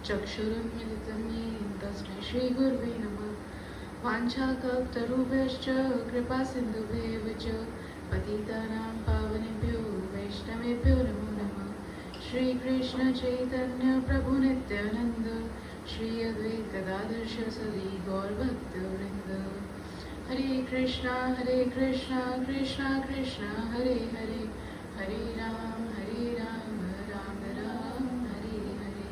चक्षुरुन्मिलितं येन तस्मै श्रीगुर्वे नमः। वाञ्छाकल्पतरुभ्यश्च कृपासिन्धुभ्येव च पतितानां पावनेभ्यो वैष्णवेभ्यो नमो नमः। श्रीकृष्ण चैतन्य प्रभु नित्यानन्द श्री अद्वैत गदाधर शिवसदि गौरभक्तवृन्द। हरे कृष्णा कृष्णा कृष्णा हरे हरे, हरे राम राम राम हरे हरे।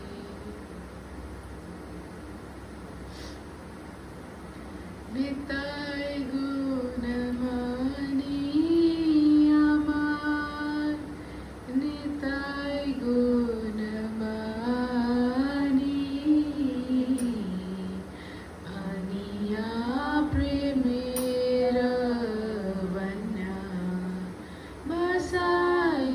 निताय गुणमणि আমার, निताय गुणमणि ভানিয়া প্রেমের বন্যা বাসায়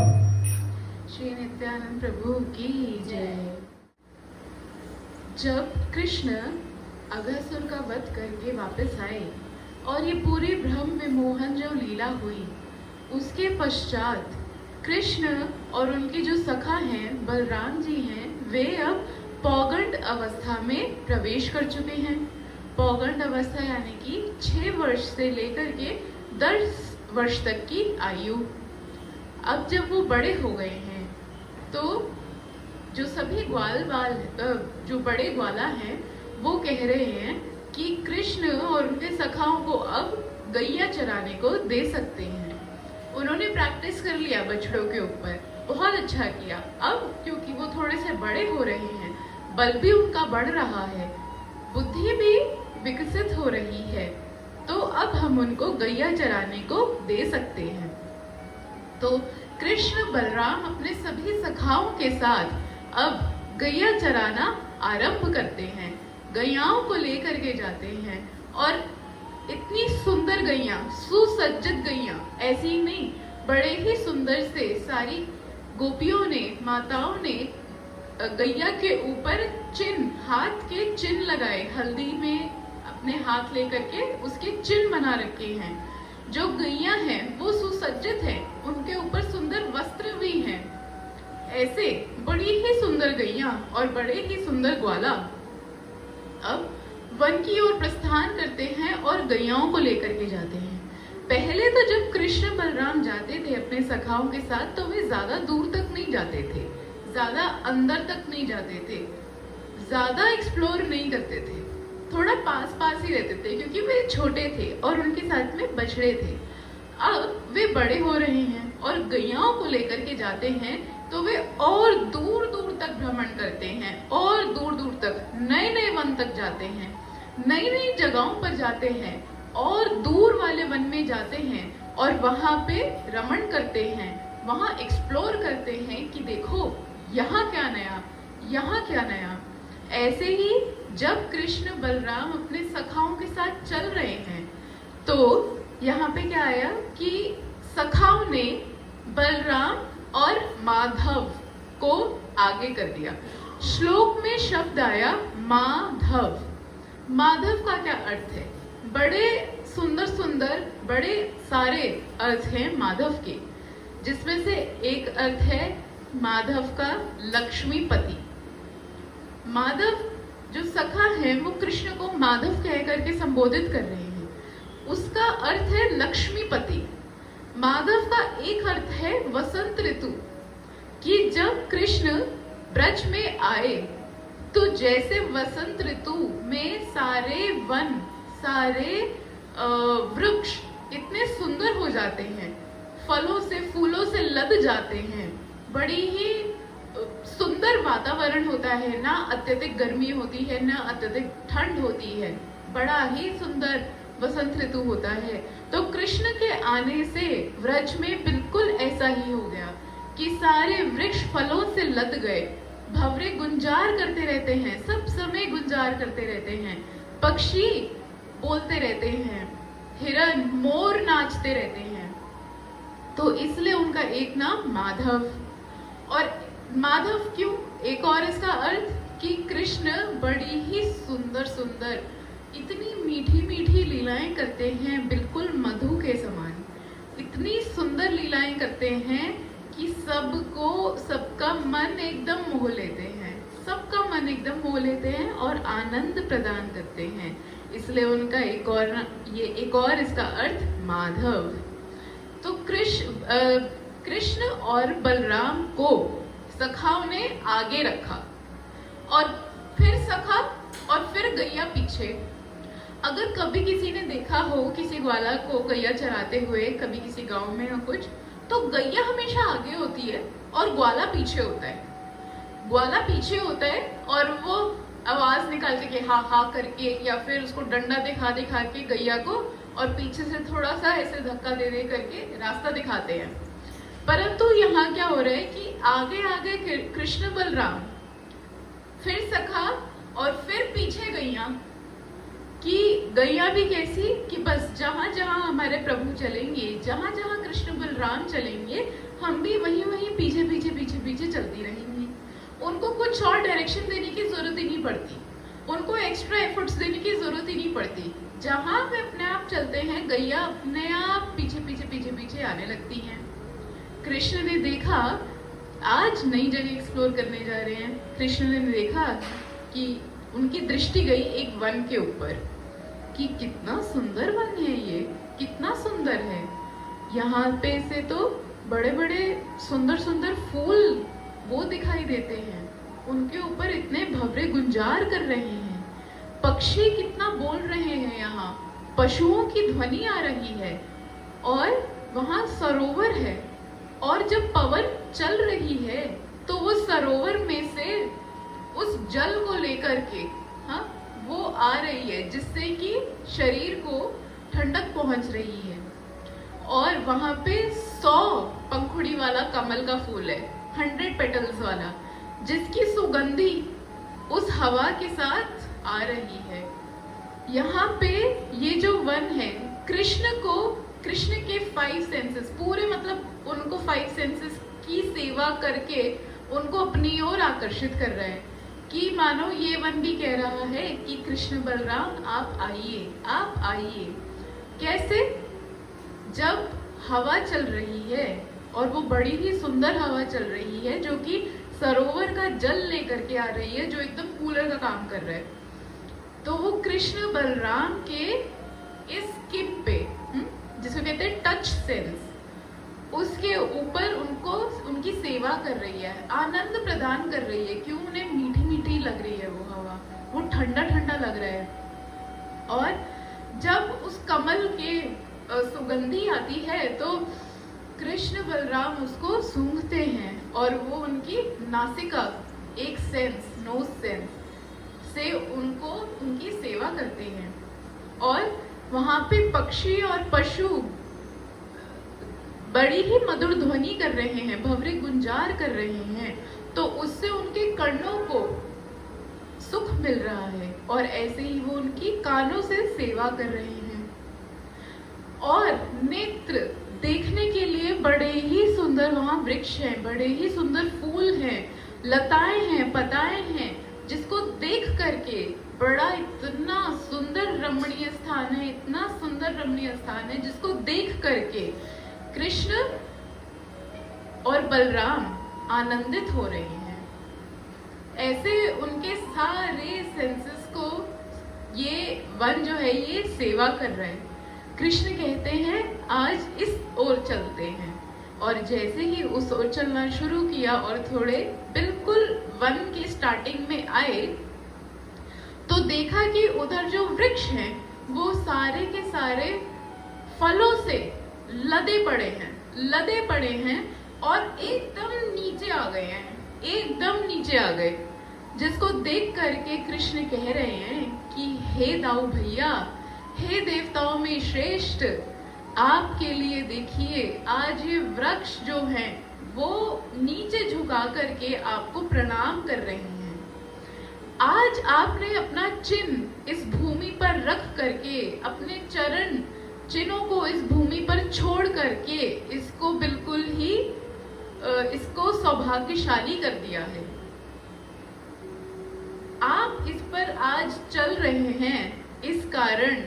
श्री नित्यानंद प्रभु की जय। जब कृष्ण अघासुर का वध करके वापस आए और ये पूरी ब्रह्म में मोहन जो लीला हुई, उसके पश्चात कृष्ण और उनके जो सखा हैं बलराम जी हैं, वे अब पौगंड अवस्था में प्रवेश कर चुके हैं। पौगंड अवस्था यानी कि 6 वर्ष से लेकर के 10 वर्ष तक की आयु। अब जब वो बड़े हो गए हैं तो जो सभी जो बड़े ग्वाला हैं वो कह रहे हैं कि कृष्ण और उनके सखाओं को अब गैया चराने को दे सकते हैं। उन्होंने प्रैक्टिस कर लिया बछड़ों के ऊपर, बहुत अच्छा किया। अब क्योंकि वो थोड़े से बड़े हो रहे हैं, बल भी उनका बढ़ रहा है, बुद्धि भी विकसित हो रही है, तो अब हम उनको गैया चराने को दे सकते हैं। तो कृष्ण बलराम अपने सभी सखाओं के साथ अब गैया चराना आरंभ करते हैं। गैयाओं को लेकर के जाते हैं और इतनी सुंदर गैया, सुसज्जित गैया, ऐसी ही नहीं, बड़े ही सुंदर से सारी गोपियों ने, माताओं ने गैया के ऊपर चिन्ह, हाथ के चिन्ह लगाए, हल्दी में अपने हाथ लेकर के उसके चिन्ह बना रखे हैं। जो गैया हैं वो सुसज्जित है, उनके ऊपर सुंदर वस्त्र भी हैं। ऐसे बड़ी ही सुंदर गैया और बड़े ही सुंदर ग्वाला अब वन की ओर प्रस्थान करते हैं और गैयाओं को लेकर के जाते हैं। पहले तो जब कृष्ण बलराम जाते थे अपने सखाओं के साथ तो वे ज्यादा दूर तक नहीं जाते थे, ज्यादा अंदर तक नहीं जाते थे, ज्यादा एक्सप्लोर नहीं करते थे, थोड़ा पास पास ही रहते थे क्योंकि वे छोटे थे और उनके साथ में बछड़े थे। अब वे बड़े हो रहे हैं और गैयाओं को लेकर के जाते हैं तो वे और दूर दूर तक भ्रमण करते हैं और दूर दूर तक नए नए वन तक जाते हैं, नई नई जगहों पर जाते हैं और दूर वाले वन में जाते हैं और वहां पे रमण करते हैं, वहां एक्सप्लोर करते हैं कि देखो यहाँ क्या नया, यहाँ क्या नया। ऐसे ही जब कृष्ण बलराम अपने सखाओं के साथ चल रहे हैं तो यहाँ पे क्या आया कि सखाओं ने बलराम और माधव को आगे कर दिया। श्लोक में शब्द आया माधव। माधव का क्या अर्थ है? बड़े सुंदर सुंदर बड़े सारे अर्थ हैं माधव के, जिसमें से एक अर्थ है माधव का लक्ष्मीपति। माधव जो सखा है वो कृष्ण को माधव कह करके संबोधित कर रहे हैं, उसका अर्थ है लक्ष्मीपति। माधव का एक अर्थ है वसंत ऋतु, कि जब कृष्ण ब्रज में आए तो जैसे वसंत ऋतु में सारे वन, सारे वृक्ष इतने सुंदर हो जाते हैं, फलों से फूलों से लद जाते हैं, बड़ी ही सुंदर वातावरण होता है, ना अत्यधिक गर्मी होती है ना अत्यधिक ठंड होती है, बड़ा ही सुंदर वसंत ऋतु होता है। तो कृष्ण के आने से व्रज में बिल्कुल ऐसा ही हो गया कि सारे वृक्ष फलों से लद गए, भंवरे गुंजार करते रहते हैं, सब समय गुंजार करते रहते हैं, पक्षी बोलते रहते हैं, हिरन मोर नाचते रहते हैं। तो इसलिए उनका एक नाम माधव। और माधव क्यों? एक और इसका अर्थ कि कृष्ण बड़ी ही सुंदर सुंदर, इतनी मीठी मीठी लीलाएं करते हैं, बिल्कुल मधु के समान, इतनी सुंदर लीलाएं करते हैं कि सबको, सबका मन एकदम मोह लेते हैं, सबका मन एकदम मोह लेते हैं और आनंद प्रदान करते हैं। इसलिए उनका एक और इसका अर्थ माधव। तो कृष्ण और बलराम को सखाओं ने आगे रखा और फिर सखा और फिर गैया पीछे। अगर कभी किसी ने देखा हो किसी ग्वाला को गैया चराते हुए कभी किसी गांव में या कुछ, तो गैया हमेशा आगे होती है और ग्वाला पीछे होता है। ग्वाला पीछे होता है और वो आवाज निकालते कि हा हा करके या फिर उसको डंडा दिखा दिखा के गैया को, और पीछे से थोड़ा सा ऐसे धक्का दे दे करके रास्ता दिखाते हैं। परंतु यहाँ क्या हो रहा है कि आगे आगे कृष्ण बलराम, फिर सखा और फिर पीछे गैया, कि गैया भी कैसी कि बस जहां जहां हमारे प्रभु चलेंगे, जहां जहां कृष्ण बलराम चलेंगे, हम भी वहीं वहीं उनको कुछ और डायरेक्शन देने की जरूरत ही नहीं पड़ती, उनको एक्स्ट्रा एफर्ट्स देने की जरूरत ही नहीं पड़ती। जहां वे अपने आप चलते हैं, गैया अपने आप पीछे पीछे पीछे पीछे आने लगती हैं। कृष्ण ने देखा, आज नई जगह एक्सप्लोर करने जा रहे हैं। कृष्ण ने देखा कि उनकी दृष्टि गई एक वन के ऊपर कि कितना सुंदर वन है, ये कितना सुंदर है। यहाँ पे से तो बड़े बड़े सुंदर सुंदर फूल वो दिखाई देते हैं, उनके ऊपर इतने भंवरे गुंजार कर रहे हैं, पक्षी कितना बोल रहे हैं, यहाँ पशुओं की ध्वनि आ रही है, और वहाँ सरोवर है, और जब पवन चल रही है तो वो सरोवर में से उस जल को लेकर के हाँ वो आ रही है, जिससे कि शरीर को ठंडक पहुंच रही है। और वहां पे 100 पंखुड़ी वाला कमल का फूल है, 100 पेटल्स वाला, जिसकी सुगंधी उस हवा के साथ आ रही है। यहाँ पे ये जो वन है, कृष्ण के 5 सेंसेस पूरे, मतलब उनको 5 सेंसेस की सेवा करके उनको अपनी ओर आकर्षित कर रहा है, कि मानो ये वन भी कह रहा है कि कृष्ण बलराम आप आइए, आप आइए। कैसे? जब हवा चल रही है, और वो बड़ी ही सुंदर हवा चल रही है, जो कि सरोवर का जल लेकर के आ रही है, जो एकदम कूलर का काम कर रहा है, तो वो कृष्ण बलराम के इस किप पे, जिसको कहते हैं टच सेंस, उसके ऊपर उनको उनकी सेवा कर रही है, आनंद प्रदान कर रही है। क्यों? उन्हें मीठी मीठी लग रही है वो हवा, वो ठंडा ठंडा लग रहा है। और जब उस कमल के सुगंधी आती है तो कृष्ण बलराम उसको सूंघते हैं, और वो उनकी नासिका, एक सेंस, नोज सेंस से उनको उनकी सेवा करते हैं। और वहां पे पक्षी और पशु बड़ी ही मधुर ध्वनि कर रहे हैं, भंवरे गुंजार कर रहे हैं, तो उससे उनके कर्णों को सुख मिल रहा है, और ऐसे ही वो उनकी कानों से सेवा कर रहे हैं। और नेत्र देखने के लिए बड़े ही सुंदर वहां वृक्ष हैं, बड़े ही सुंदर फूल हैं, लताएं हैं, पताएं हैं, जिसको देख करके बड़ा इतना सुंदर रमणीय स्थान है, इतना सुंदर रमणीय स्थान है, जिसको देख करके कृष्ण और बलराम आनंदित हो रहे हैं। ऐसे उनके सारे सेंसेस को ये वन जो है ये सेवा कर रहा है। कृष्ण कहते हैं आज इस ओर चलते हैं, और जैसे ही उस ओर चलना शुरू किया और थोड़े बिल्कुल वन की स्टार्टिंग में आए, तो देखा कि उधर जो वृक्ष हैं वो सारे के सारे फलों से लदे पड़े हैं और एकदम नीचे आ गए हैं, एकदम नीचे आ गए, जिसको देख करके कृष्ण कह रहे हैं कि हे दाऊ भैया, हे देवताओं में श्रेष्ठ, आपके लिए देखिए आज ये वृक्ष जो हैं वो नीचे झुका करके आपको प्रणाम कर रहे हैं। आज आपने अपना चिन्ह इस भूमि पर रख करके, अपने चरण चिन्हों को इस भूमि पर छोड़ करके इसको बिल्कुल ही इसको सौभाग्यशाली कर दिया है। आप इस पर आज चल रहे हैं, इस कारण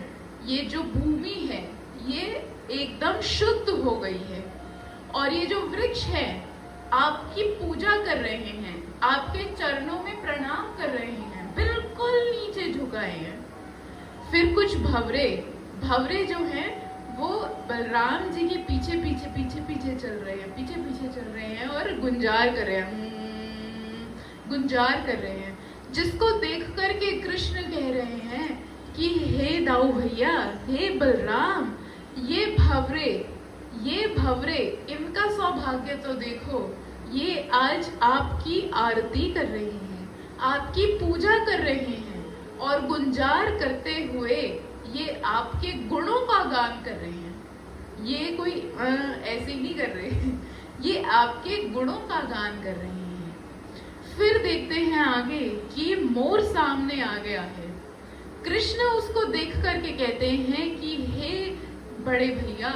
ये जो भूमि है ये एकदम शुद्ध हो गई है, और ये जो वृक्ष है आपकी पूजा कर रहे हैं, आपके चरणों में प्रणाम कर रहे हैं, बिल्कुल नीचे झुकाए हैं। फिर कुछ भंवरे जो हैं वो बलराम जी के पीछे पीछे पीछे पीछे चल रहे हैं, पीछे पीछे चल रहे हैं और गुंजार कर रहे हैं, गुंजार कर रहे हैं, जिसको देख करके कृष्ण कह रहे हैं कि हे दाऊ भैया, हे बलराम, ये भंवरे इनका सौभाग्य तो देखो, ये आज आपकी आरती कर रहे हैं, आपकी पूजा कर रहे हैं, और गुंजार करते हुए ये आपके गुणों का गान कर रहे हैं। ये कोई ऐसे ही नहीं कर रहे हैं, ये आपके गुणों का गान कर रहे हैं। फिर देखते हैं आगे कि मोर सामने आ गया है। कृष्ण उसको देख करके कहते हैं कि हे बड़े भैया,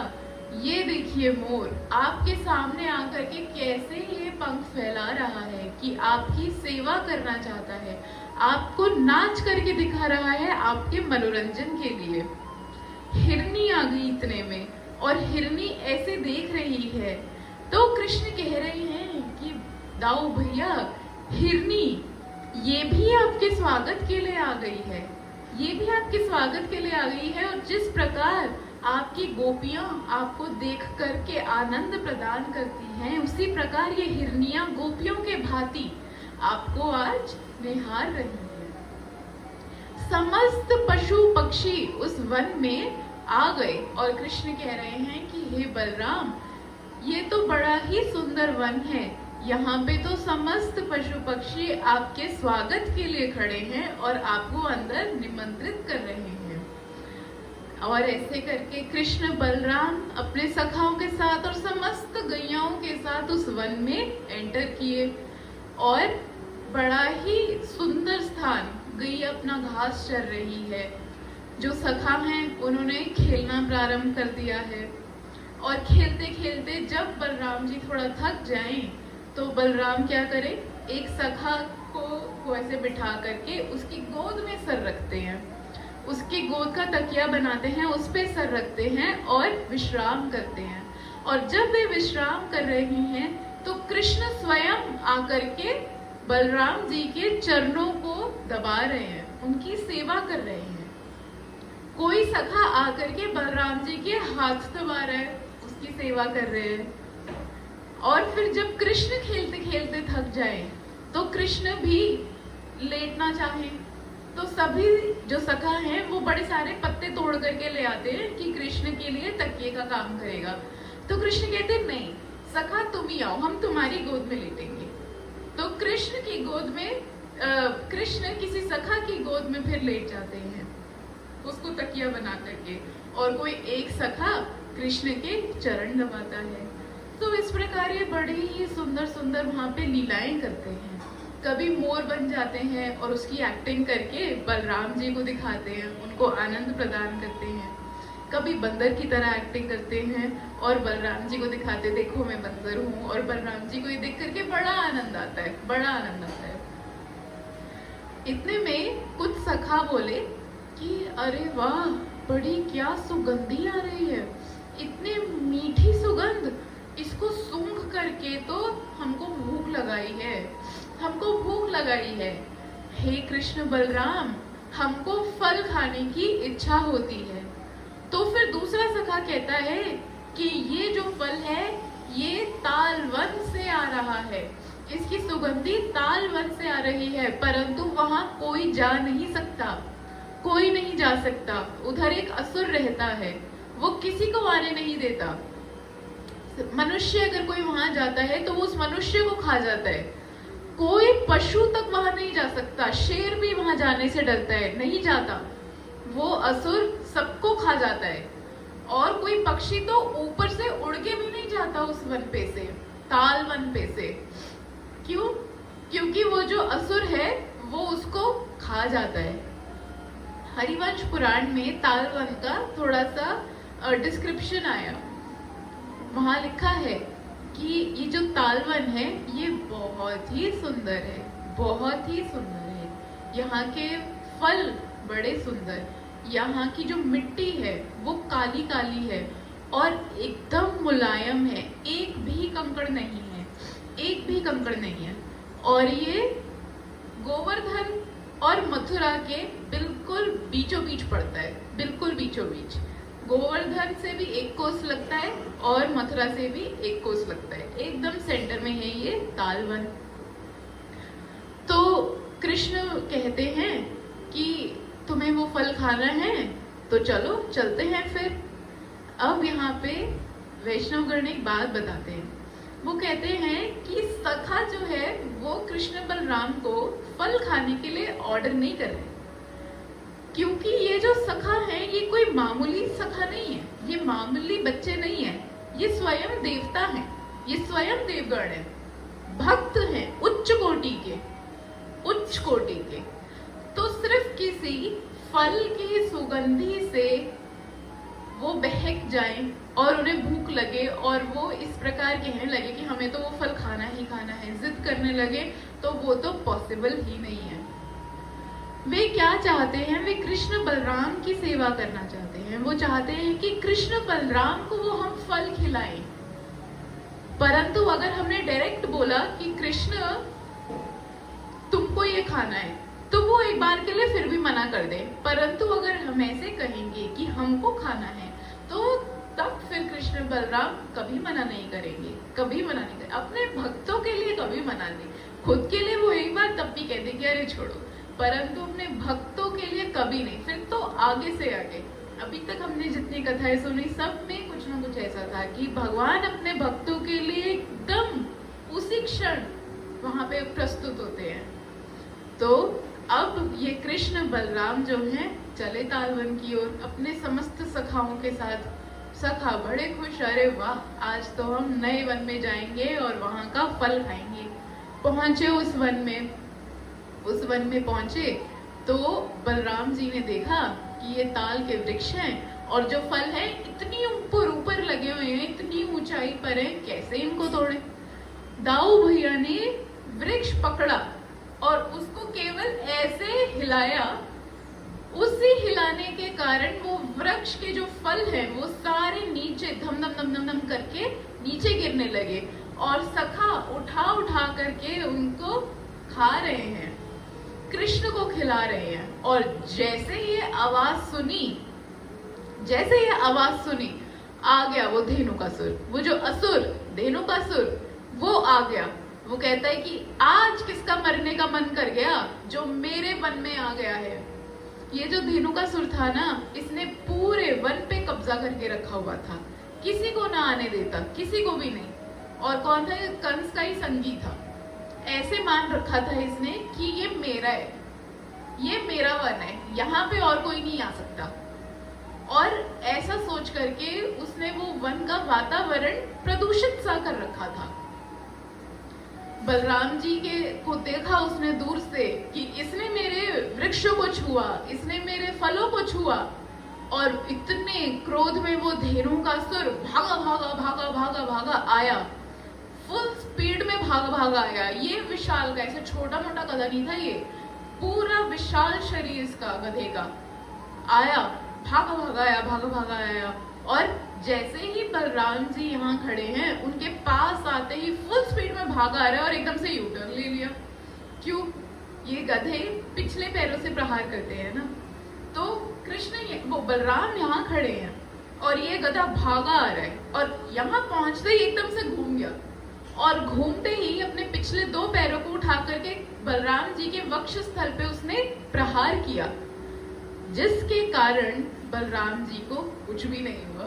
ये देखिए मोर आपके सामने आकर के कैसे ये पंख फैला रहा है, कि आपकी सेवा करना चाहता है, आपको नाच करके दिखा रहा है आपके मनोरंजन के लिए। हिरनी आ गई इतने में, और हिरनी ऐसे देख रही है तो कृष्ण कह रहे हैं कि दाऊ भैया, हिरनी ये भी आपके स्वागत के लिए आ गई है, ये भी आपके स्वागत के लिए आ गई है। और जिस प्रकार आपकी गोपियां आपको देख करके आनंद प्रदान करती हैं, उसी प्रकार ये हिरनियां गोपियों के भांति आपको आज निहार रही हैं। समस्त पशु पक्षी उस वन में आ गए और कृष्ण कह रहे हैं कि हे बलराम, ये तो बड़ा ही सुंदर वन है, यहाँ पे तो समस्त पशु पक्षी आपके स्वागत के लिए खड़े हैं और आपको अंदर निमंत्रित कर रहे हैं। और ऐसे करके कृष्ण बलराम अपने सखाओं के साथ और समस्त गैयाओं के साथ उस वन में एंटर किए, और बड़ा ही सुंदर स्थान, गैया अपना घास चर रही है। जो सखा हैं उन्होंने खेलना प्रारंभ कर दिया है, और खेलते खेलते जब बलराम जी थोड़ा थक जाएं तो बलराम क्या करें, एक सखा को ऐसे बिठा करके उसकी गोद में सर रखते हैं, उसकी गोद का तकिया बनाते हैं, उस पे सर रखते हैं और विश्राम करते हैं। और जब वे विश्राम कर रहे हैं तो कृष्ण स्वयं आकर के बलराम जी के चरणों को दबा रहे हैं, उनकी सेवा कर रहे हैं। कोई सखा आकर के बलराम जी के हाथ दबा रहा है, उसकी सेवा कर रहे हैं। और फिर जब कृष्ण खेलते खेलते थक जाए तो कृष्ण भी लेटना चाहे, तो सभी जो सखा हैं वो बड़े सारे पत्ते तोड़ करके ले आते हैं कि कृष्ण के लिए तकिए का काम करेगा। तो कृष्ण कहते नहीं, सखा तुम ही आओ, हम तुम्हारी गोद में लेटेंगे। तो कृष्ण की गोद में कृष्ण किसी सखा की गोद में फिर लेट जाते हैं, उसको तकिया बना करके, और कोई एक सखा कृष्ण के चरण दबाता है। तो इस प्रकार ये बड़े ही सुंदर सुंदर वहाँ पे लीलाएं करते हैं। कभी मोर बन जाते हैं और उसकी एक्टिंग करके बलराम जी को दिखाते हैं, उनको आनंद प्रदान करते हैं। कभी बंदर की तरह एक्टिंग करते हैं और बलराम जी को दिखाते, देखो मैं बंदर हूँ, और बलराम जी को ये देख करके बड़ा आनंद आता है, बड़ा आनंद आता है। इतने में कुछ सखा बोले कि अरे वाह, बड़ी क्या सुगंधी आ रही है, इतनी मीठी सुगंध, इसको सूंघ करके तो हमको भूख लगाई है, हमको भूख लगाई है। हे कृष्ण बलराम, हमको फल खाने की इच्छा होती है। तो फिर दूसरा सखा कहता है कि ये जो फल है ये ताल वन से आ रहा है, इसकी सुगंधी ताल वन से आ रही है, परंतु वहां कोई जा नहीं सकता, कोई नहीं जा सकता। उधर एक असुर रहता है, वो किसी को आने नहीं देता। मनुष्य अगर कोई वहां जाता है तो वो उस मनुष्य को खा जाता है। कोई पशु तक वहां नहीं जा सकता, शेर भी वहां जाने से डरता है, नहीं जाता, वो असुर सबको खा जाता है। और कोई पक्षी तो ऊपर से उड़ के भी नहीं जाता उस वन पे से, ताल वन पे से। क्यों? क्योंकि वो जो असुर है वो उसको खा जाता है। हरिवंश पुराण में ताल वन का थोड़ा सा डिस्क्रिप्शन आया, वहां लिखा है कि ये जो तालवन है ये बहुत ही सुंदर है, बहुत ही सुंदर है। यहाँ के फल बड़े सुंदर, यहाँ की जो मिट्टी है वो काली काली है और एकदम मुलायम है, एक भी कंकड़ नहीं है, एक भी कंकड़ नहीं है। और ये गोवर्धन और मथुरा के बिल्कुल बीचों बीच पड़ता है, बिल्कुल बीचों बीच। गोवर्धन से भी 1 कोस लगता है और मथुरा से भी 1 कोस लगता है, एकदम सेंटर में है ये तालवन। तो कृष्ण कहते हैं कि तुम्हें वो फल खाना है तो चलो चलते हैं फिर। अब यहाँ पे वैष्णवगण एक बात बताते हैं, वो कहते हैं कि सखा जो है वो कृष्ण बलराम को फल खाने के लिए ऑर्डर नहीं कर रहे, क्योंकि ये जो सखा है ये कोई मामूली सखा नहीं है, ये मामूली बच्चे नहीं है, ये स्वयं देवता हैं, ये स्वयं देवगण हैं, भक्त हैं, उच्च कोटि के, उच्च कोटि के। तो सिर्फ किसी फल की सुगंधी से वो बहक जाएं और उन्हें भूख लगे और वो इस प्रकार कहने लगे कि हमें तो वो फल खाना ही खाना है, जिद करने लगे, तो वो तो पॉसिबल ही नहीं है। वे क्या चाहते हैं? वे कृष्ण बलराम की सेवा करना चाहते हैं। वो चाहते हैं कि कृष्ण बलराम को वो हम फल खिलाएं। परंतु अगर हमने डायरेक्ट बोला कि कृष्ण तुमको ये खाना है, तो वो एक बार के लिए फिर भी मना कर दे। परंतु अगर हम ऐसे कहेंगे कि हमको खाना है, तो तब फिर कृष्ण बलराम कभी मना नहीं करेंगे, कभी मना नहीं करेंगे। अपने भक्तों के लिए कभी मना नहीं, खुद के लिए वो एक बार तब भी कहते कि अरे छोड़ो, परंतु अपने भक्तों के लिए कभी नहीं। फिर तो आगे से आगे अभी तक हमने जितनी कथाएं सुनी, सब में कुछ ना कुछ ऐसा था कि भगवान अपने भक्तों के लिए एकदम उसी क्षण वहां पे प्रस्तुत होते हैं। तो अब ये कृष्ण बलराम जो हैं चले तालवन की ओर अपने समस्त सखाओं के साथ। सखा बड़े खुश, अरे वाह, आज तो हम नए वन में जाएंगे और वहां का फल खाएंगे। पहुंचे उस वन में पहुंचे तो बलराम जी ने देखा कि ये ताल के वृक्ष हैं और जो फल है इतनी ऊपर लगे हुए हैं, इतनी ऊंचाई पर है, कैसे इनको तोड़े। दाऊ भैया ने वृक्ष पकड़ा और उसको केवल ऐसे हिलाया। उसी हिलाने के कारण वो वृक्ष के जो फल हैं वो सारे नीचे धम धम धम धम धम करके नीचे गिरने लगे और सखा उठा करके उनको खा रहे हैं, कृष्ण को खिला रहे हैं। और जैसे ये आवाज सुनी आ गया वो धेनुकासुर, वो जो असुर धेनुकासुर वो आ गया। वो कहता है कि आज किसका मरने का मन कर गया जो मेरे वन में आ गया है। ये जो धेनुकासुर था ना, इसने पूरे वन पे कब्जा करके रखा हुआ था, किसी को ना आने देता, किसी को भी नहीं। और कौन था? कंस का ही संगी था। ऐसे मान रखा था इसने कि ये मेरा है, ये मेरा वन है, यहाँ पे और कोई नहीं आ सकता। और ऐसा सोच करके उसने वो वन का वातावरण प्रदूषित सा कर रखा था। बलराम जी को देखा उसने दूर से कि इसने मेरे वृक्षों को छुआ, इसने मेरे फलों को छुआ, और इतने क्रोध में वो धेनुकासुर भागा आया, फुल स्पीड में भागा आया। ये विशाल का, ऐसे छोटा मोटा गधा नहीं था, ये पूरा विशाल शरीर इसका गधे का आया, भागा आया। और जैसे ही बलराम जी यहाँ खड़े हैं, उनके पास आते ही फुल स्पीड में भागा आ रहा है और एकदम से यूटर्न ले लिया। क्यों? ये गधे पिछले पैरों से प्रहार करते हैं ना। तो वो बलराम यहाँ खड़े हैं और ये गधा भागा आ रहा है और यहाँ पहुंचते ही एकदम से घूम गया और घूमते ही अपने पिछले 2 पैरों को उठा करके बलराम जी के वक्ष स्थल पे उसने प्रहार किया, जिसके कारण बलराम जी को कुछ भी नहीं हुआ।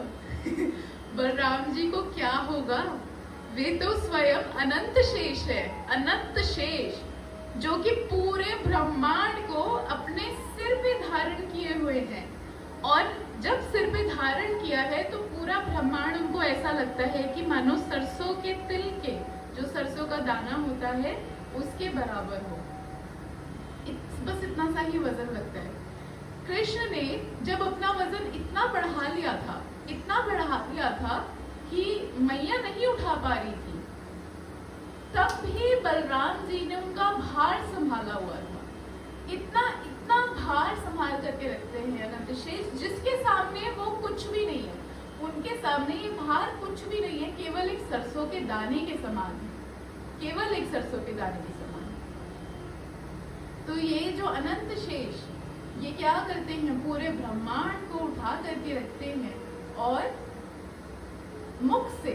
बलराम जी को क्या होगा? वे तो स्वयं अनंत शेष है, अनंत शेष, जो कि पूरे ब्रह्मांड को अपने सिर पे धारण किए हुए हैं। और जब सिर पे धारण किया है तो पूरा ब्रह्मांड उनको ऐसा लगता है कि मानो सरसों के तिल के, जो सरसों का दाना होता है, उसके बराबर हो। बस इतना सा ही वजन लगता है। कृष्ण ने जब अपना वजन इतना बढ़ा लिया था कि मैया नहीं उठा पा रही थी, तब भी बलराम जी ने उनका भार संभाला हुआ था। इतना भार संभाल करके रखते हैं अनंत शेष, जिसके सामने वो कुछ भी नहीं है। उनके सामने ये भार कुछ भी नहीं है, केवल एक सरसों के दाने के समान है, केवल एक सरसों के दाने के समान। तो ये जो अनंत शेष, ये क्या करते हैं? पूरे ब्रह्मांड को उठा करके रखते हैं और मुख से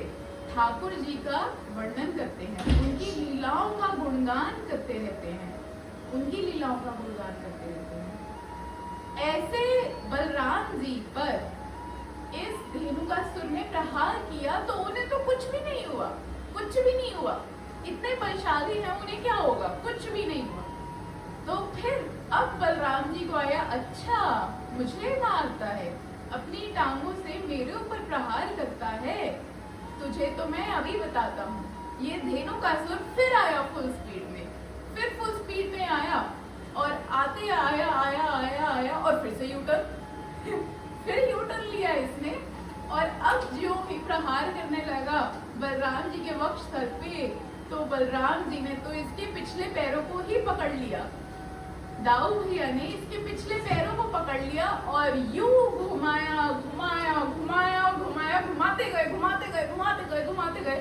ठाकुर जी का वर्णन करते हैं, उनकी लीलाओं का गुणगान करते रहते हैं, उनकी लीलाओं का गुणगान करते रहते हैं। ऐसे बलराम जी पर इस धेनुकासुर ने प्रहार किया तो उन्हें तो कुछ भी नहीं हुआ, कुछ भी नहीं हुआ। इतने बलशाली हैं, उन्हें क्या होगा? कुछ भी नहीं हुआ। तो फिर अब बलराम जी को आया, अच्छा मुझे मारता है, अपनी टांगों से मेरे ऊपर प्रहार करता है, तुझे तो मैं अभी बताता हूँ। ये धेनुकासुर फिर आया फुल स्पीड में आया और आते आया और फिर से यूटर्न फिर यूटर्न लिया इसने और अब ज्यों ही प्रहार करने लगा बलराम जी के वक्ष स्थल पे, तो बलराम जी ने तो इसके पिछले पैरों को ही पकड़ लिया। दाऊ भैया ने इसके पिछले पैरों को पकड़ लिया और यूं घुमाया घुमाया घुमाया घुमाया, घुमाते गए घुमाते गए घुमाते गए घुमाते गए,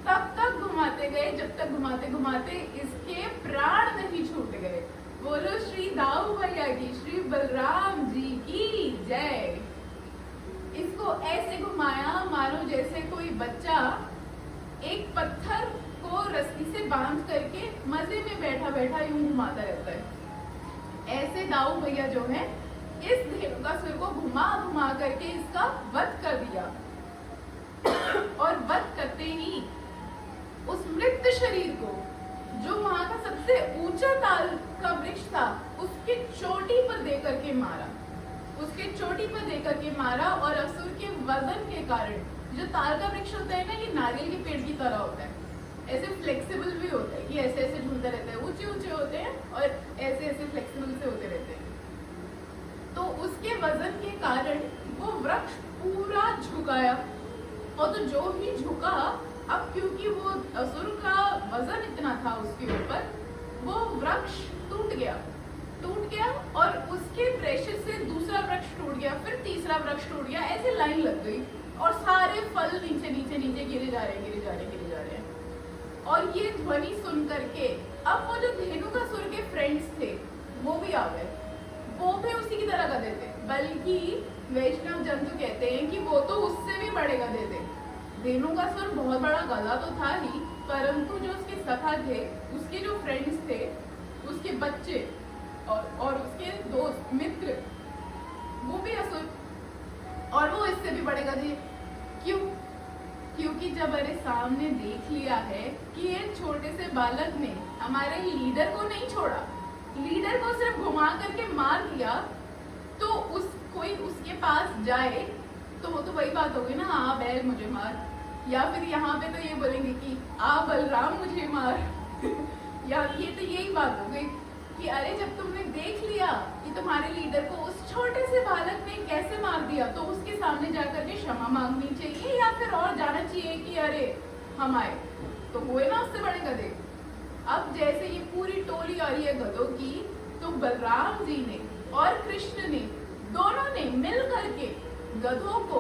तब तक घुमाते गए जब तक घुमाते घुमाते इसके प्राण नहीं छूट गए। बोलो श्री दाऊ भैया की, श्री बलराम जी की जय। इसको ऐसे घुमाया मानो जैसे कोई बच्चा एक पत्थर को रस्सी से बांध करके मजे में बैठा बैठा यूं घुमाता रहता है। ऐसे दाऊ भैया जो है इस धेनुकासुर को घुमा घुमा करके इसका वध कर दिया। और वध करते ही उस मृत शरीर को, जो वहां का सबसे ऊंचा ताल का वृक्ष था, उसके चोटी पर देकर के मारा, उसके चोटी पर देकर के मारा। और असुर के वजन के कारण, जो ताल का वृक्ष होता है ना, ये नारियल के पेड़ की तरह होता है, ऐसे फ्लेक्सिबल भी होता है कि ऐसे ऐसे झूलता रहता है, ऊंचे ऊंचे होते हैं और ऐसे ऐसे फ्लेक्सिबल से होते रहते हैं। तो उसके वजन के कारण वो वृक्ष पूरा झुकाया, और तो जो ही झुका, अब क्योंकि वो असुर का वजन इतना था उसके ऊपर, वो वृक्ष टूट गया और उसके प्रेशर से दूसरा वृक्ष टूट गया, फिर तीसरा वृक्ष टूट गया, ऐसे लाइन लग गई और सारे फल नीचे नीचे नीचे गिरे जा रहे हैं। और ये ध्वनि सुन करके अब वो जो धेनुकासुर के फ्रेंड्स थे वो भी आ गए, वो भी उसी की तरह गधे थे, बल्कि वैष्णव जंतु कहते हैं कि वो तो उससे भी बड़े गधे थे। धेनुकासुर बहुत बड़ा गधा तो था ही, परंतु जो उसके सखा थे, उसके जो फ्रेंड्स थे, उसके बच्चे और उसके दोस्त मित्र, वो भी असुर, और वो इससे भी बड़े गधे। क्यों? क्योंकि जब अरे सामने देख लिया है कि एक छोटे से बालक ने हमारे लीडर को नहीं छोड़ा, लीडर को सिर्फ घुमा करके मार दिया, तो कोई उसके पास जाए तो वो तो वही बात होगी ना, आ बैल मुझे मार, या फिर यहाँ पे तो ये बोलेंगे कि आ बलराम मुझे मार या ये तो यही बात हो गई कि अरे जब तुमने देख लिया कि तुम्हारे लीडर को उस छोटे से बालक ने कैसे मार दिया, तो उसके सामने जाकर के क्षमा मांगनी चाहिए, या फिर और जाना चाहिए कि अरे हम आए तो हुए ना उससे बड़े गधे। अब जैसे ये पूरी टोली आ रही है गधों की, तो बलराम जी ने और कृष्ण ने, दोनों ने मिल करके गधों को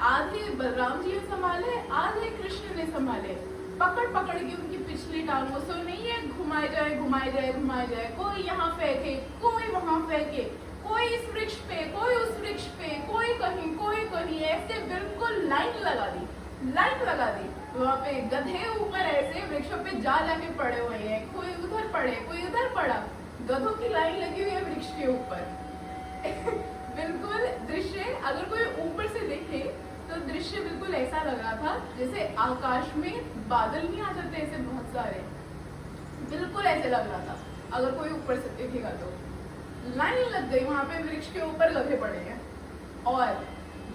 आधे बलराम जी ने संभाले, आधे कृष्ण ने संभाले, पकड़ पकड़ के उनकी पिछली टांगों से नहीं है घुमाए जाए, कोई यहाँ फेंके, कोई वहां फेंके, कोई इस वृक्ष पे, कोई उस वृक्ष पे, कोई कहीं, ऐसे बिल्कुल लाइन लगा दी। वहाँ पे गधे ऊपर ऐसे वृक्षों पे जाके पड़े हुए हैं, कोई उधर पड़े, कोई उधर पड़ा, गधों की लाइन लगी हुई है वृक्ष के ऊपर। बिल्कुल दृश्य अगर कोई ऊपर से देखे तो दृश्य बिल्कुल ऐसा लग रहा था जैसे आकाश में बादल नहीं आ जाते ऐसे बहुत सारे, बिल्कुल ऐसे लग रहा था अगर कोई ऊपर से देखेगा तो। लाइन लग गई, वहां पे वृक्ष के ऊपर गधे पड़े हैं। और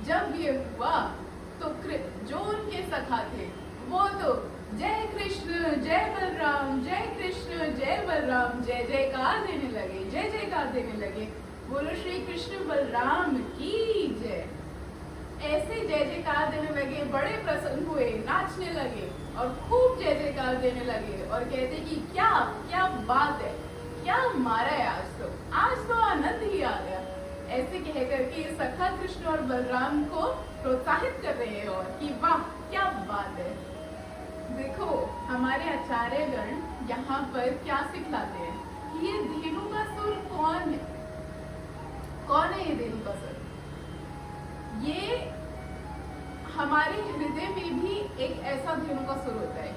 जब ये हुआ तो जो उनके सखा थे वो तो जय कृष्ण जय बलराम, जय कृष्ण जय बलराम, जय जयकार देने लगे। बोलो श्री कृष्ण बलराम की जय। ऐसे जय जयकार देने लगे, बड़े प्रसन्न हुए, नाचने लगे और खूब जय जयकार देने लगे और कहते कि क्या क्या बात है, क्या मारा है आज तो आनंद ही आ गया। ऐसे कह करके सखा कृष्ण और बलराम को प्रोत्साहित कर रहे हैं और कि वाह क्या बात है। देखो हमारे आचार्यगण यहाँ पर क्या सिखलाते हैं कि ये धेनुकासुर कौन है ये धेनुकासुर? ये हमारे हृदय में भी एक ऐसा धेनुकासुर होता है।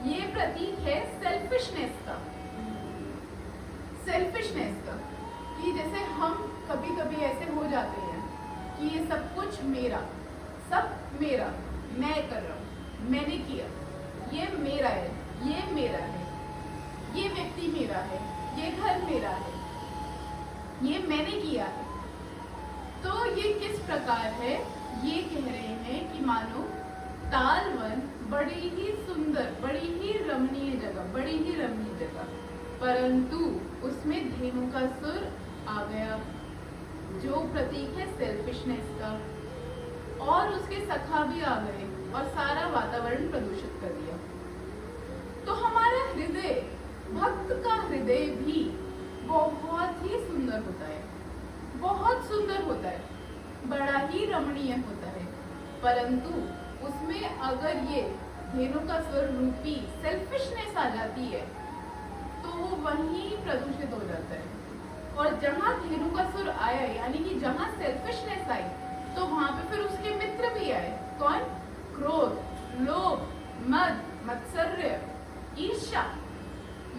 ये प्रतीक है सेल्फिशनेस का, कि जैसे हम कभी कभी ऐसे हो जाते हैं कि ये सब कुछ मेरा, मैं कर रहा हूँ, मैंने किया, ये मेरा है, ये व्यक्ति मेरा है, ये घर मेरा है, ये मैंने किया है। तो ये किस प्रकार है? ये कह रहे हैं कि मानो तालवन बड़ी ही सुंदर, बड़ी ही रमणीय जगह, परंतु उसमें धेनुकासुर आ गया जो प्रतीक है सेल्फिशनेस का। और उसके सखा भी आ गए और सारा वातावरण प्रदूषित कर दिया। तो हमारा हृदय, भक्त का हृदय भी बहुत ही सुंदर होता है, बहुत सुंदर होता है, बड़ा ही रमणीय होता है, परंतु उसमें अगर ये धेनुकासुर रूपी सेल्फिशनेस आ जाती है तो वो वहीं प्रदूषित हो जाता है। और जहां धेनुकासुर आया, यानी कि जहां सेल्फिशनेस आई, तो वहां पे फिर उसके मित्र भी आए। कौन? क्रोध, लोभ, मद, मत्सर्य, ईर्ष्या,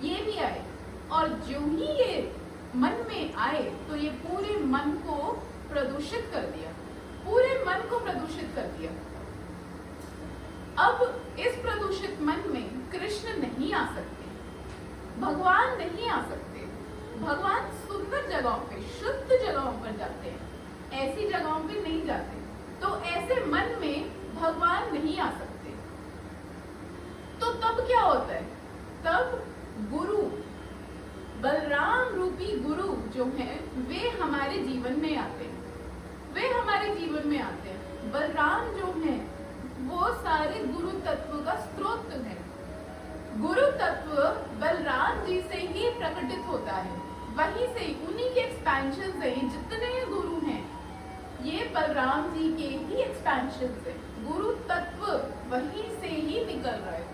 ये भी आए। और जो ही ये मन में आए तो ये पूरे मन को प्रदूषित कर दिया, पूरे मन को प्रदूषित कर दिया। अब इस प्रदूषित मन में कृष्ण नहीं आ सकते, भगवान नहीं आ सकते। भगवान सुंदर जगहों पे, शुद्ध जगहों पर जाते हैं, ऐसी जगहों पे नहीं जाते। तो ऐसे मन में भगवान नहीं आ सकते। तो तब क्या होता है? तब गुरु, बलराम रूपी गुरु जो हैं, वे हमारे जीवन में आते हैं, वे हमारे जीवन में आते हैं। बलराम जो हैं वो सारे गुरु तत्व का स्रोत है। गुरु तत्व बलराम जी से ही प्रकटित होता है, वहीं से, उन्हीं के एक्सपेंशन से जितने गुरु हैं ये बलराम जी के ही एक्सपेंशन से, गुरु तत्व वहीं से ही निकल रहा है।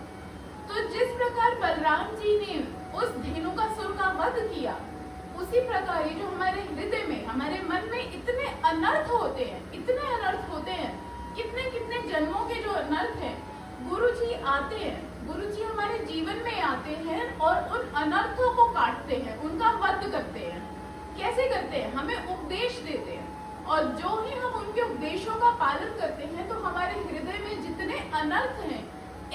तो जिस प्रकार बलराम जी ने उस धेनुकासुर का वध किया, उसी प्रकार ये जो हमारे हृदय में, हमारे मन में इतने अनर्थ होते हैं, इतने अनर्थ होते हैं, कितने कितने जन्मों के जो अनर्थ हैं, गुरु जी आते हैं, गुरु जी हमारे जीवन में आते हैं और उन अनर्थों को काटते हैं, उनका वध करते हैं। कैसे करते हैं? हमें उपदेश देते हैं, और जो ही हम उनके उपदेशों का पालन करते हैं तो हमारे हृदय में जितने अनर्थ हैं,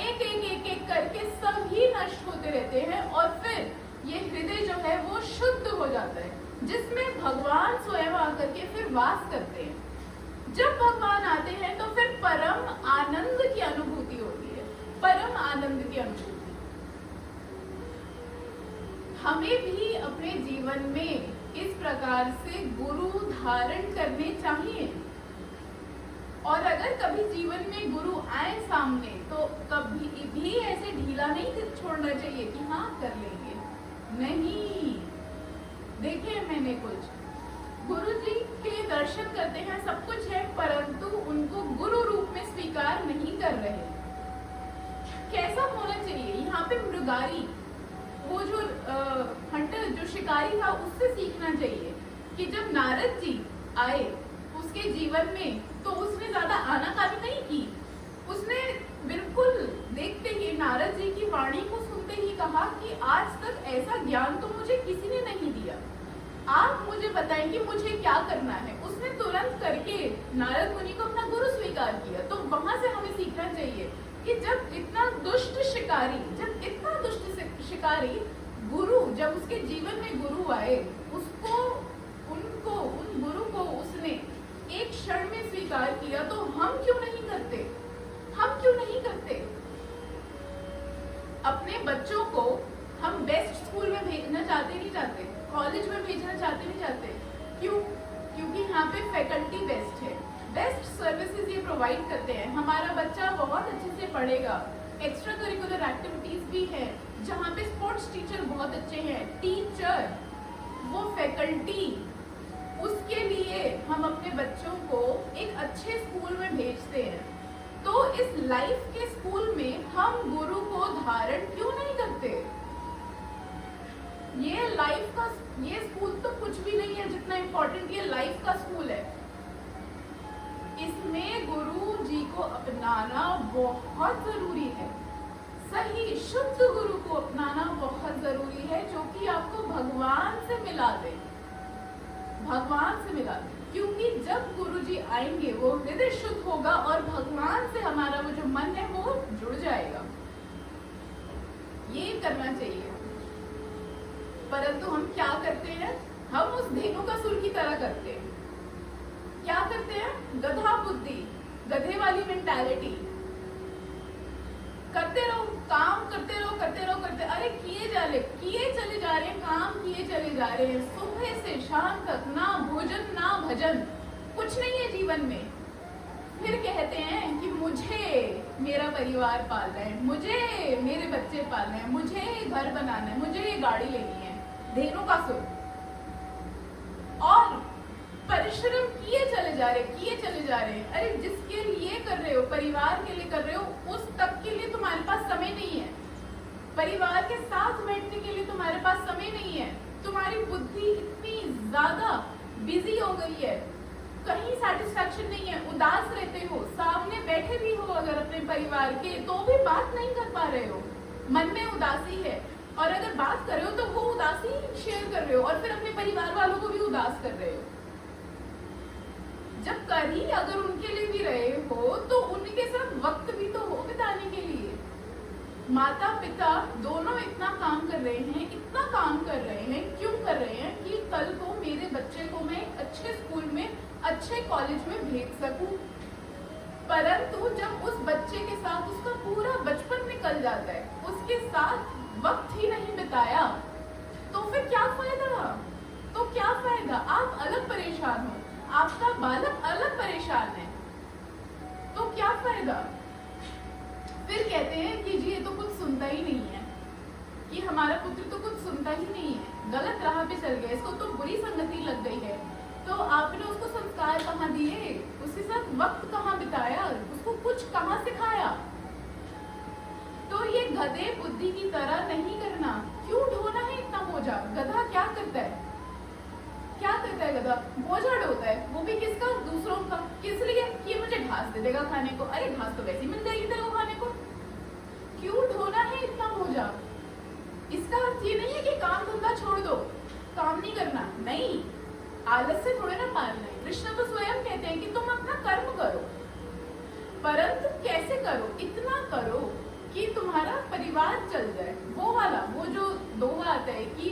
एक एक एक एक करके सब ही नष्ट होते रहते हैं। और फिर ये हृदय जो है वो शुद्ध हो जाता है, जिसमें भगवान स्वयं आकर के फिर वास करते हैं। जब भगवान आते हैं तो फिर परम आनंद की अनुभूति होती है, परम आनंद की अनुभूति। हमें भी अपने जीवन में इस प्रकार से गुरु धारण करने चाहिए। और अगर कभी जीवन में गुरु आए सामने तो कभी भी ऐसे ढीला नहीं छोड़ना चाहिए कि हाँ कर लेंगे, नहीं। देखिए, मैंने कुछ गुरु जी के दर्शन करते हैं, सब कुछ है, परंतु उनको गुरु रूप में स्वीकार नहीं कर रहे। कैसा होना चाहिए? यहाँ पे मृगारी, वो जो हंटर, जो शिकारी था, उससे सीखना चाहिए कि जब नारद जी आए उसके जीवन में तो उसने ज्यादा आनाकानी नहीं की। उसने बिल्कुल देखते ही, नारद जी की वाणी को सुनते ही कहा कि आज तक ऐसा ज्ञान तो मुझे किसी ने नहीं दिया, आप मुझे बताएं कि मुझे क्या करना है। उसने तुरंत करके नारद मुनि को अपना गुरु स्वीकार किया। तो वहां से हमें सीखना चाहिए कि जब इतना दुष्ट शिकारी, गुरु, जब उसके जीवन में गुरु आए, उन गुरु को उसने एक क्षण में स्वीकार किया, तो हम क्यों नहीं करते? हम क्यों नहीं करते? अपने बच्चों को हम बेस्ट स्कूल में भेजना चाहते नहीं चाहते, कॉलेज में भेजना चाहते नहीं चाहते। क्यों? क्योंकि यहाँ पे फैकल्टी बेस्ट है, बेस्ट सर्विसेज ये प्रोवाइड करते हैं, हमारा बच्चा बहुत अच्छे से पढ़ेगा। एक्स्ट्रा करिकुलर एक्टिविटीज भी है, जहाँ पे स्पोर्ट्स टीचर बहुत अच्छे हैं, टीचर, वो फैकल्टी, उसके लिए हम अपने बच्चों को एक अच्छे स्कूल में भेजते हैं। तो इस लाइफ के स्कूल में हम गुरु को धारण क्यों नहीं करते? ये लाइफ का, ये स्कूल तो कुछ भी नहीं है जितना इम्पोर्टेंट ये लाइफ का स्कूल है। इसमें गुरु जी को अपनाना बहुत जरूरी है, सही शुद्ध गुरु को अपनाना बहुत जरूरी है, जो कि आपको भगवान से मिला दे, भगवान से मिला दे। क्योंकि जब गुरु जी आएंगे वो हृदय शुद्ध होगा और भगवान से हमारा वो जो मन है वो जुड़ जाएगा। ये करना चाहिए। परंतु हम क्या करते हैं? हम उस धेनुकासुर की तरह करते हैं। क्या करते हैं? गधा बुद्धि, गधे वाली मेंटालिटी, करते रहो, काम करते रहो, करते रहो, करते, अरे किए चले जा रहे हैं, काम किए चले जा रहे हैं, सुबह से शाम तक ना भोजन ना भजन, कुछ नहीं है जीवन में। फिर कहते हैं कि मुझे मेरा परिवार पालना है, मुझे मेरे बच्चे पालने हैं, मुझे घर बनाना है, मुझे ये गाड़ी लेनी है। धेनु का सुर। और परिश्रम किए चले जा रहे। अरे जिसके लिए कर रहे हो, परिवार के लिए कर रहे हो, उस तक के लिए तुम्हारे पास समय नहीं है। परिवार के साथ बैठने के लिए तुम्हारे पास समय नहीं है। तुम्हारी बुद्धि इतनी ज्यादा बिजी हो गई है, कहीं सेटिस्फैक्शन नहीं है, उदास रहते हो। सामने बैठे भी हो अगर अपने परिवार के, तो भी बात नहीं कर पा रहे हो, मन में उदासी है। और अगर बात कर रहे हो तो वो उदासी शेयर कर रहे हो और फिर अपने परिवार वालों को भी उदास कर रहे हो। जब कर ही अगर उनके लिए भी रहे हो तो उनके साथ वक्त भी तो हो बिताने के लिए। माता पिता दोनों इतना काम कर रहे हैं, इतना काम कर रहे हैं, क्यों कर रहे हैं कि कल को मेरे बच्चे को मैं अच्छे स्कूल में, अच्छे कॉलेज में भेज सकूं। परंतु जब उस बच्चे के साथ उसका पूरा बचपन निकल जाता है, उसके साथ वक्त ही नहीं बिताया, तो फिर क्या फायदा? तो क्या फायदा? आप अलग परेशान हो, आपका बालक अलग परेशान है, तो क्या फायदा? फिर कहते हैं कि जी ये तो कुछ सुनता ही नहीं है, कि हमारा पुत्र तो कुछ सुनता ही नहीं है, गलत राह पे चल गया, इसको तो बुरी संगति लग गई है। तो आपने उसको संस्कार कहाँ दिए, उसके साथ वक्त कहाँ बिताया, उसको कुछ कहाँ सिखाया? तो ये गधे बुद्धि की तरह नहीं करना। क्यों ढोना है इतना बोझा? गधा क्या करता है? क्या करता है गधा? बोझा ढोता है, वो भी किसका? दूसरों का। किस लिए? कि मुझे घास दे देगा खाने को। अरे घास तो वैसे ही मिल जाएगी तेरे को खाने को, क्यों ढोना है इतना बोझा? इसका अर्थ ये नहीं है कि काम धंधा छोड़ दो, काम नहीं करना, नहीं, आलस से थोड़े ना पालना है। कृष्ण तो स्वयं कहते हैं कि तुम अपना कर्म करो, परंतु कैसे करो? इतना करो कि तुम्हारा परिवार चल जाए। वो वाला, वो जो दोहा आता है कि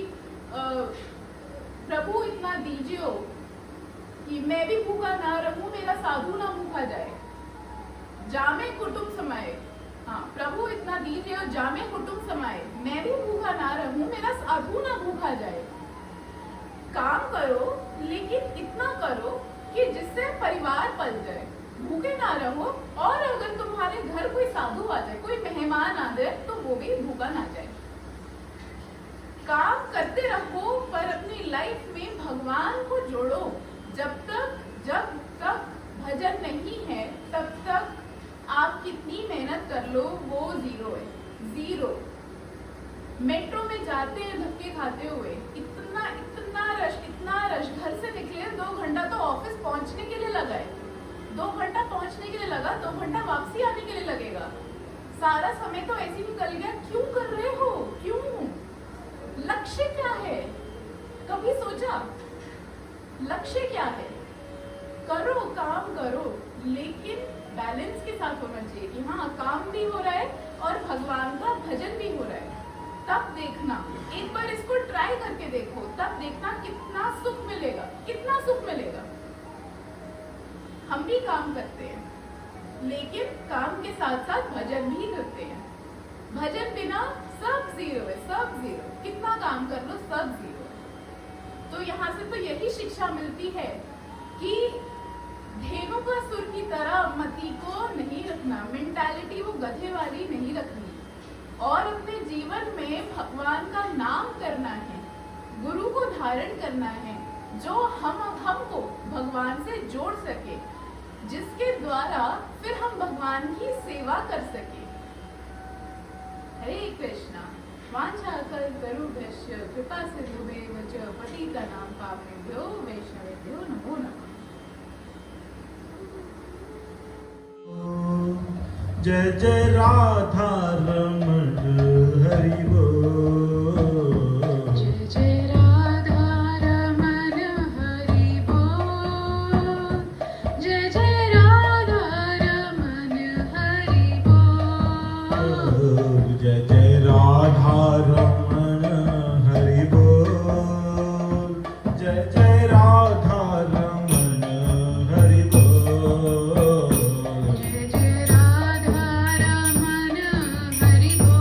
प्रभु इतना दीजिए कि मैं भी भूखा ना रहूं, मेरा साधु ना भूखा जाए, जामे कुटुंब समाये। हाँ, प्रभु इतना दीजिए और जामे कुटुंब समाये, मैं भी भूखा ना रहूं, मेरा साधु ना भूखा जाए। काम करो, लेकिन इतना करो कि जिससे परिवार पल जाए, भूखे ना रहो। और अगर तुम्हारे घर कोई साधु आ जाए, कोई मेहमान आ जाए, तो वो भी भूखा ना जाए। काम करते रहो, पर अपनी लाइफ में भगवान को जोड़ो। जब तक भजन नहीं है, तब तक आप कितनी मेहनत कर लो, वो जीरो है, जीरो। मेट्रो में जाते हैं धक्के खाते हुए, इतना रश, घर से निकले 2 घंटा तो ऑफिस पहुंचने के लिए लगा है, 2 घंटा पहुंचने के लिए लगा, 2 घंटा वापसी आने के लिए लगेगा। सारा समय तो ऐसे ही निकल गया। क्यों कर रहे हो? क्यों? लक्ष्य क्या है? कभी सोचा लक्ष्य क्या है? करो, काम करो, लेकिन बैलेंस के साथ होना चाहिए कि हाँ, काम भी हो रहा है और भगवान का भजन भी हो रहा है। तब देखना, एक बार इसको ट्राई करके देखो, तब देखना कितना सुख मिलेगा, कितना सुख मिलेगा। हम भी काम करते हैं, लेकिन काम के साथ साथ भजन भी करते हैं। भजन बिना सब जीरो है, सब जीरो। कितना काम कर लो, सब जीरो। तो यहाँ से तो यही शिक्षा मिलती है कि धेनु का सुर की तरह मति को नहीं रखना, मेंटालिटी वो गधे वाली नहीं रखनी, और अपने जीवन में भगवान का नाम करना है, गुरु को धारण करना है, जो हमको भगवान से जोड़ सके, जिसके द्वारा फिर हम भगवान की सेवा कर सके। हरे कृष्णा। वाञ्छाकल्पतरुभ्यश्च कृपा सिन्धुभ्येव च पतितानां पावनेभ्यो वैष्णवेभ्यो नमो नमः। जय जय राधा रमण हरि बोल। जय जय राधा रमण हरि बोल। जय जय राधा रमण हरि बोल। जय जय राधा रमण हरि बोल। जय जय राधा रमण हरि बोल। जय जय राधा रमण हरि बोल।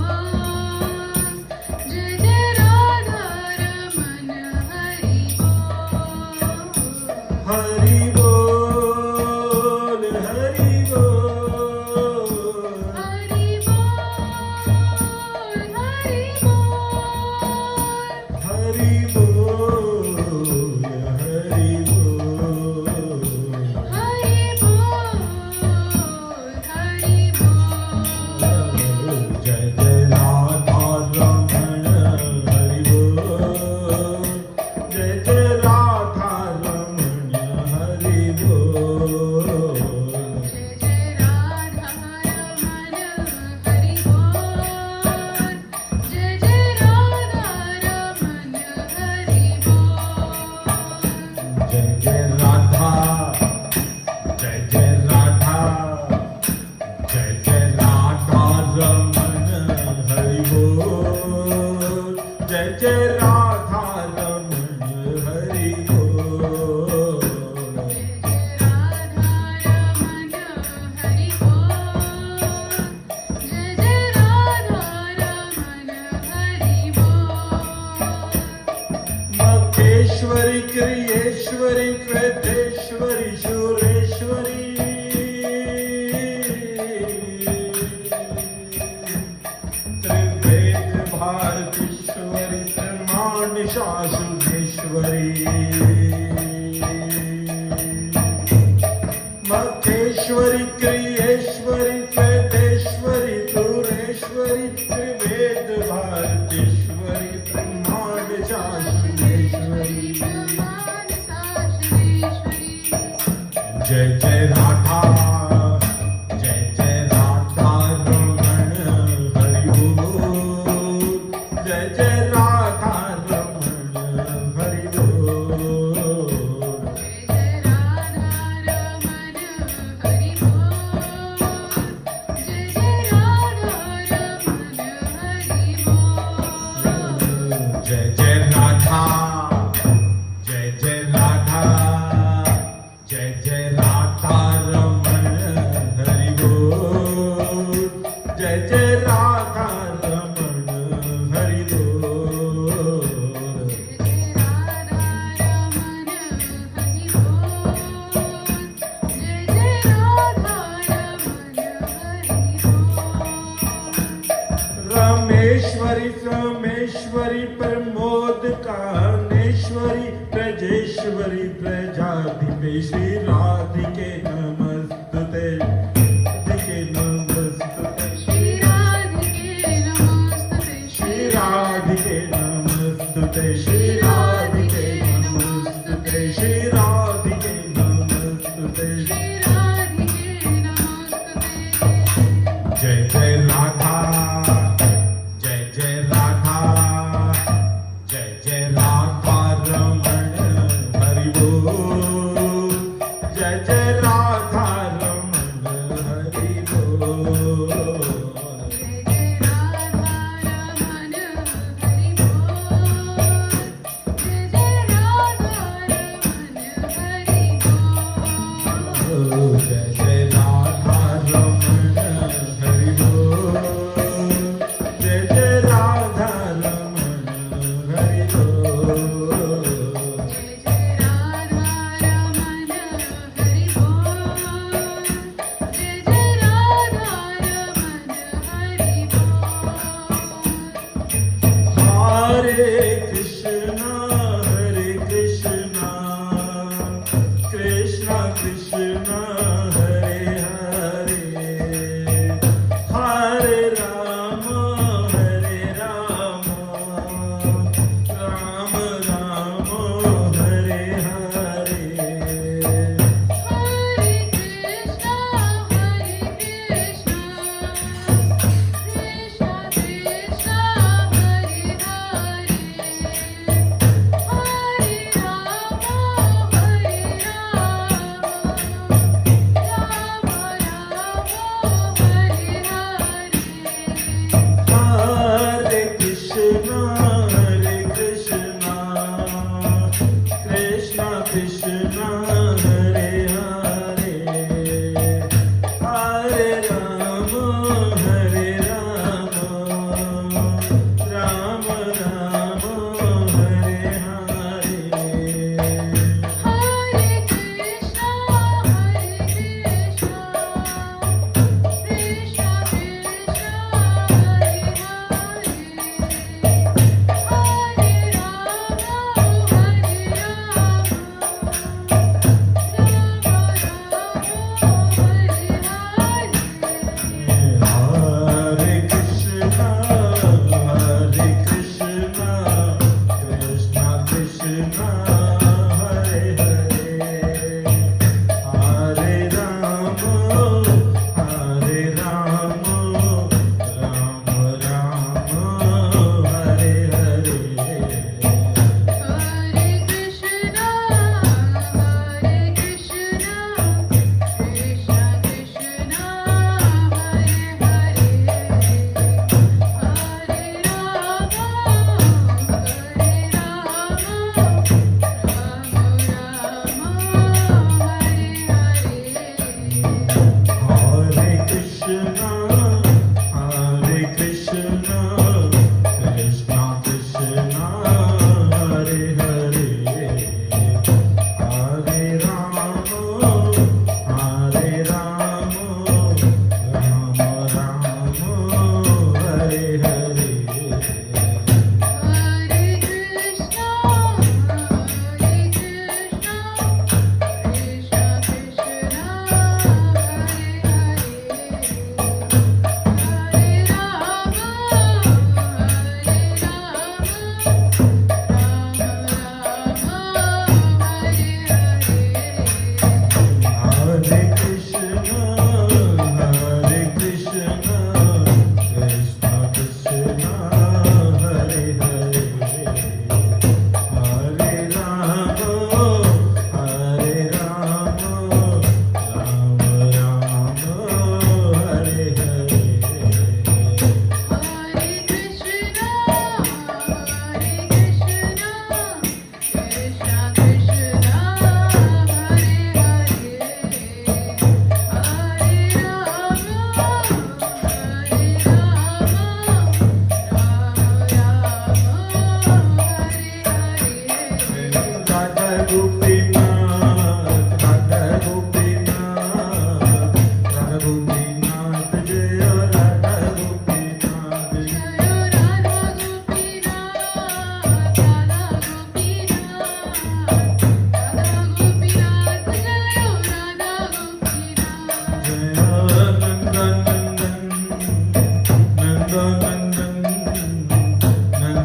जय राधा रमण हरि बोल। मकेश्वरी क्रियेश्वरी त्वेतेश्वरी शूरेश्वरी त्रिवेद भारतीश्वरी त्रिमाण शासुनेश्वरी मकेश्वरी क्रियेश्वरी त्वेतेश्वरी सुरेश्वरी त्रिवेद भारतीश्वरी त्रिमाण शासुनेश्वरी। जय जय राधा जय जय राधा रमण हरि बोल। जय जय राधा रमण हरि बोल। जय जय राधा जय जय राधा जय जय राधा रमण हरि बोल। जय जय राधा रमण हरि बोल। रमेश्वरी सोमेश्वरी प्रमोद कानेश्वरी प्रजेश्वरी प्रजाधिपेश्वरी राधिके नमस्तुते राधिके नमस्तुते श्री राधिके नमस्तुते श्री राधिके नमस्तुते श्री राधिके नमस्तुते। जय जय राधा जय जय राधा जय जय राधा रमण हरि बोल। जय जय राधा रमण हरि बोल। जय जय राधा रमण हरि बोल। जय जय राधा रमण हरि बोल। हरे कृष्णा कृष्णा कृष्णा हरे हरे हरे राम राम राम हरे हरे।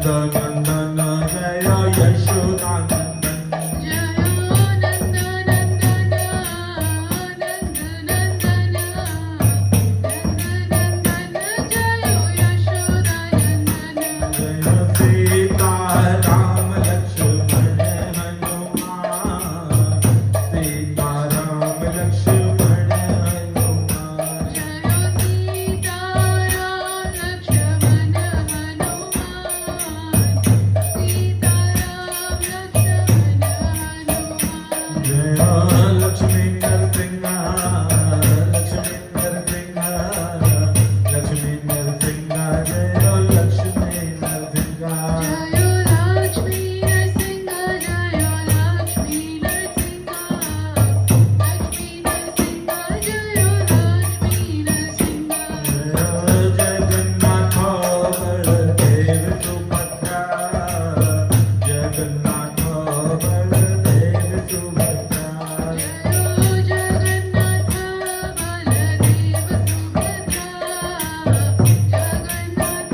नंद नंदन जय यशोदा नंदन जय नंद नंदन नंद नंदन नंद नंदन जय यशोदा नंदन जय सीता राम लक्ष्मण हनुमान सीता राम लक्ष्मण हनुमान जय सीता राम लक्ष्मण हनुमान सीता राम लक्ष्मण हनुमान जय लक्ष्मी नरसिंह लक्ष्मी नरसिंह लक्ष्मी नरसिंह जय लक्ष्मी नरसिंह जय लक्ष्मी नरसिंह जय लक्ष्मी नरसिंह लक्ष्मी नरसिंह जय लक्ष्मी नरसिंह जगन्नाथ बलदेव सुभद्रा जगन्नाथ बलदेव सुभद्रा जय जगन्नाथ बलदेव सुभद्रा जगन्नाथ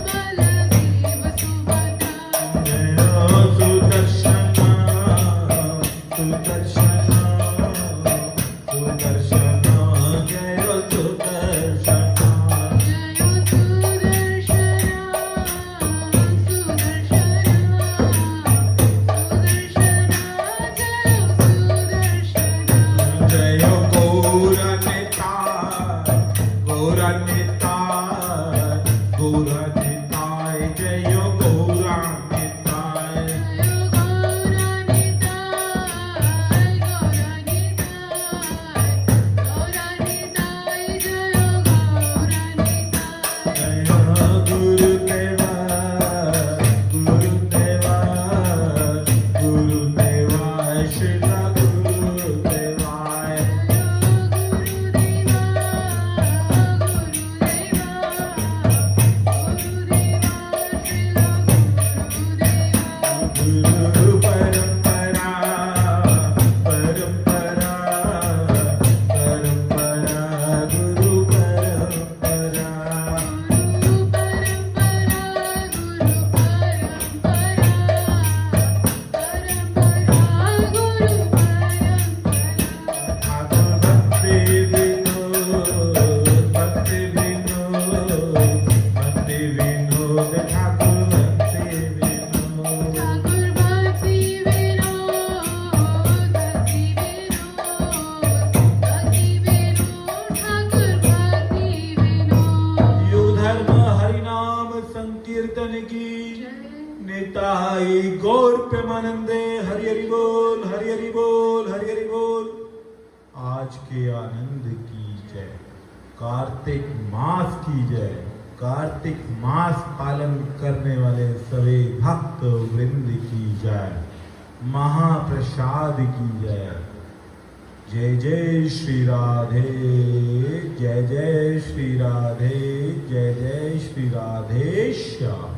बलदेव सुभद्रा जय सुदर्शन सुदर्शन सुदर्शन जय सुदर्शन जय सुदर्शन सुदर्शन जय सुदर्शन जय गौरनिताय गौरनिताय जय गौरनिताय जय गुरुदेवा गुरुदेवा गुरुदेवाय श्री गुरुदेवाय गुरु परंपरा परंपरा परंपरा गुरु परंपरा ठाकुर भक्ति विनोद भक्ति विनोद भक्ति विनोद ठाकुर भक्ति विनोद ठाकुर भक्ति विनोद भक्ति विनोद भक्ति विनोद ठाकुर भक्ति विनोद यो धर्म हरिनाम संकीर्तन की निताई गौर प्रेमानंदे हरि हरि बोल हरि हरि बोल हरि हरि बोल। आज के आनंद की जय, कार्तिक मास की जय, कार्तिक मास पालन करने वाले सभी भक्त वृंद की जय, महाप्रसाद की जय। जय जय श्री राधे, जय जय श्री राधे, जय जय श्री राधे श्याम।